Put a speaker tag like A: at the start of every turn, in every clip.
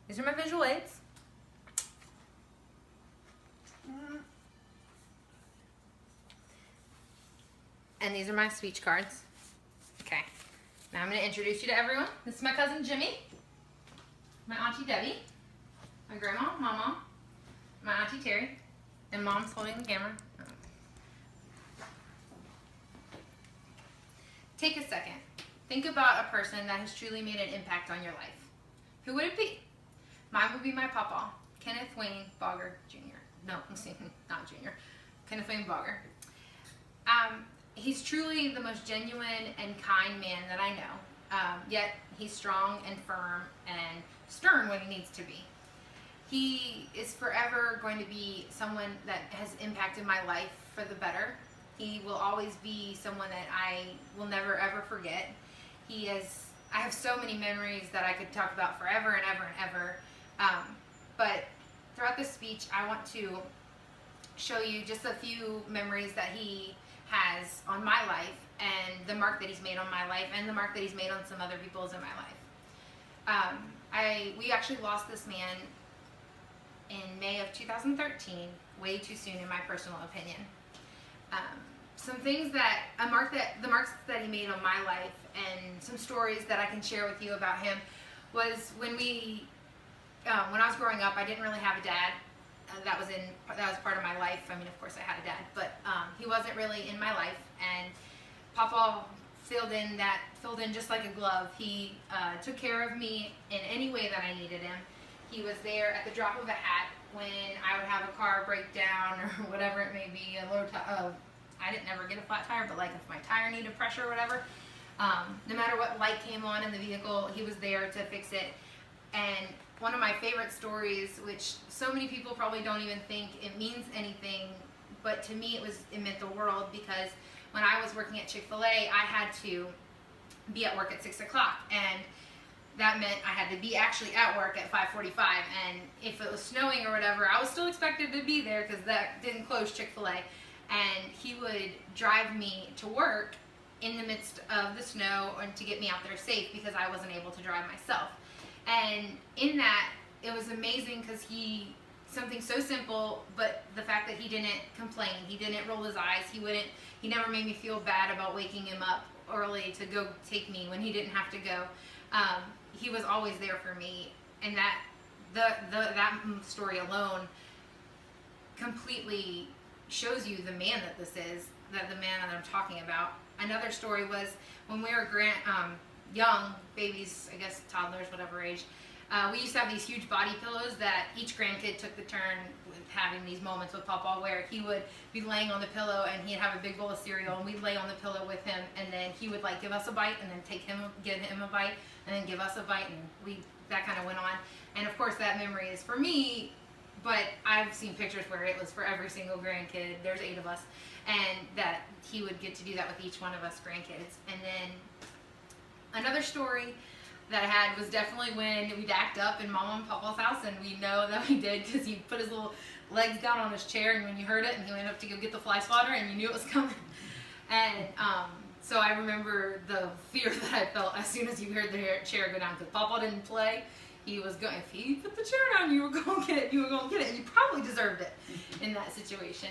A: These are my visual aids. And these are my speech cards. Okay, now I'm going to introduce you to everyone. This is my cousin Jimmy, my auntie Debbie, my grandma, my mom, my auntie Terry, and mom's holding the camera. Take a second. Think about a person that has truly made an impact on your life. Who would it be? Mine would be my PaPaw, Kenneth Wayne Bogger Jr. No, not Jr. Kenneth Wayne Bogger. He's truly the most genuine and kind man that I know. Yet he's strong and firm and stern when he needs to be. He is forever going to be someone that has impacted my life for the better. He will always be someone that I will never ever forget. I have so many memories that I could talk about forever and ever and ever. But throughout this speech, I want to show you just a few memories that he has on my life, and the mark that he's made on my life, and the mark that he's made on some other people's in my life. We actually lost this man in May of 2013, way too soon in my personal opinion. Some things the marks that he made on my life, and some stories that I can share with you about him was when I was growing up, I didn't really have a dad. That was part of my life. I mean, of course I had a dad, but he wasn't really in my life, and PaPaw filled in just like a glove. He took care of me in any way that I needed him. He was there at the drop of a hat when I would have a car break down or whatever it may be, I didn't ever get a flat tire, but like if my tire needed pressure or whatever, no matter what light came on in the vehicle, he was there to fix it. And one of my favorite stories, which so many people probably don't even think it means anything, but to me it meant the world, because when I was working at Chick-fil-A, I had to be at work at 6 o'clock, and that meant I had to be actually at work at 5:45, and if it was snowing or whatever, I was still expected to be there because that didn't close Chick-fil-A, and he would drive me to work in the midst of the snow and to get me out there safe because I wasn't able to drive myself. And in that, it was amazing because something so simple, but the fact that he didn't complain, he didn't roll his eyes, he never made me feel bad about waking him up early to go take me when he didn't have to go. He was always there for me, and that story alone completely shows you the man that this is, the man that I'm talking about. Another story was when we were young babies, I guess toddlers, whatever age, we used to have these huge body pillows that each grandkid took the turn with having these moments with PaPaw where he would be laying on the pillow and he'd have a big bowl of cereal and we'd lay on the pillow with him, and then he would like give us a bite and then give him a bite and then give us a bite, and that kind of went on. And of course that memory is for me, but I've seen pictures where it was for every single grandkid. There's 8 of us, and that he would get to do that with each one of us grandkids. And then another story that I had was definitely when we'd act up in Mama and Papa's house, and we know that we did because he put his little legs down on his chair, and when you heard it, and he went up to go get the fly swatter, and you knew it was coming. And so I remember the fear that I felt as soon as you heard the chair go down, because PaPaw didn't play. He was going, if he put the chair down, you were going to get it, and you probably deserved it in that situation.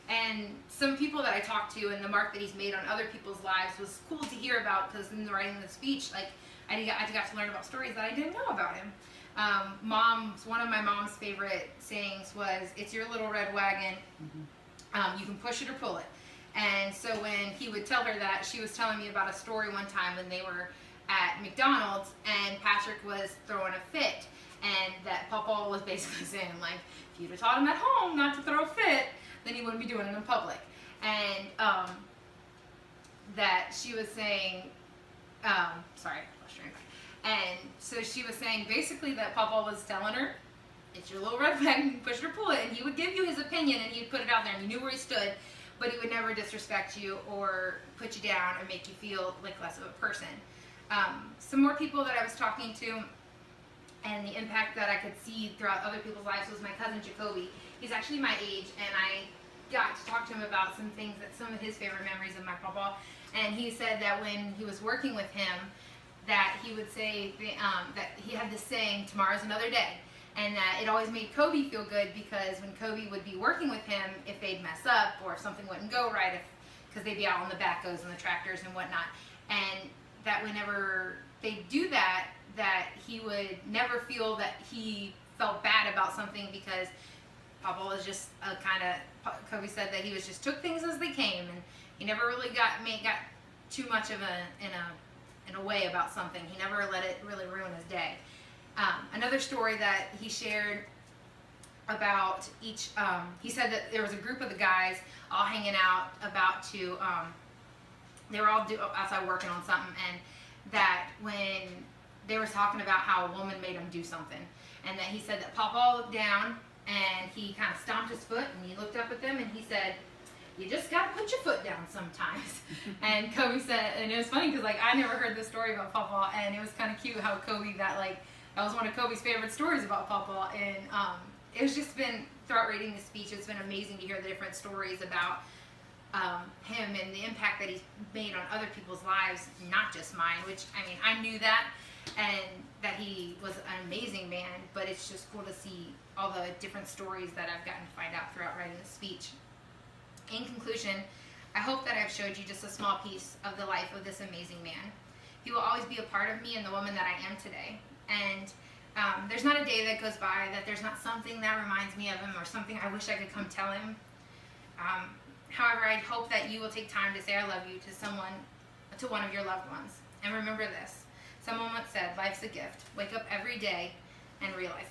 A: And some people that I talked to and the mark that he's made on other people's lives was cool to hear about, because in the writing of the speech, like I got to learn about stories that I didn't know about him. One of my mom's favorite sayings was, "It's your little red wagon. You can push it or pull it." And so when he would tell her that, she was telling me about a story one time when they were at McDonald's and Patrick was throwing a fit, and that PaPaw was basically saying, like, if you'd have taught him at home not to throw a fit, then he wouldn't be doing it in public. And that she was saying, sorry, I lost drink. And so she was saying basically that PaPaw was telling her, it's your little red wagon, push it or pull it, and he would give you his opinion and he'd put it out there and you knew where he stood, but he would never disrespect you or put you down or make you feel like less of a person. Some more people that I was talking to and the impact that I could see throughout other people's lives was my cousin Jacoby. He's actually my age, and I got to talk to him about some things, some of his favorite memories of my PaPaw. And he said that when he was working with him, that he would say that he had this saying, tomorrow's another day. And that it always made Kobe feel good, because when Kobe would be working with him, if they'd mess up or if something wouldn't go right, because they'd be out on the backhoes and the tractors and whatnot, and that whenever they do that, that he would never feel that he felt bad about something, because PaPaw was just a kind of, Kobe said that he was just took things as they came, and he never really got too much of in a way about something. He never let it really ruin his day. Another story that he shared about each, he said that there was a group of the guys all hanging out about to, they were all outside working on something, and that when they were talking about how a woman made him do something, and that he said that PaPaw looked down and he kind of stomped his foot and he looked up at them and he said, you just got to put your foot down sometimes. And Kobe said, and it was funny because like I never heard this story about PaPaw, and it was kind of cute how Kobe, that was one of Kobe's favorite stories about PaPaw, and it was just been, throughout reading the speech, it's been amazing to hear the different stories about him and the impact that he's made on other people's lives, not just mine, which, I mean, I knew that, and that he was an amazing man, but it's just cool to see all the different stories that I've gotten to find out throughout writing the speech. In conclusion, I hope that I've showed you just a small piece of the life of this amazing man. He will always be a part of me and the woman that I am today. And there's not a day that goes by that there's not something that reminds me of him, or something I wish I could come tell him. However, I hope that you will take time to say I love you to one of your loved ones. And remember this, someone once said, life's a gift. Wake up every day and realize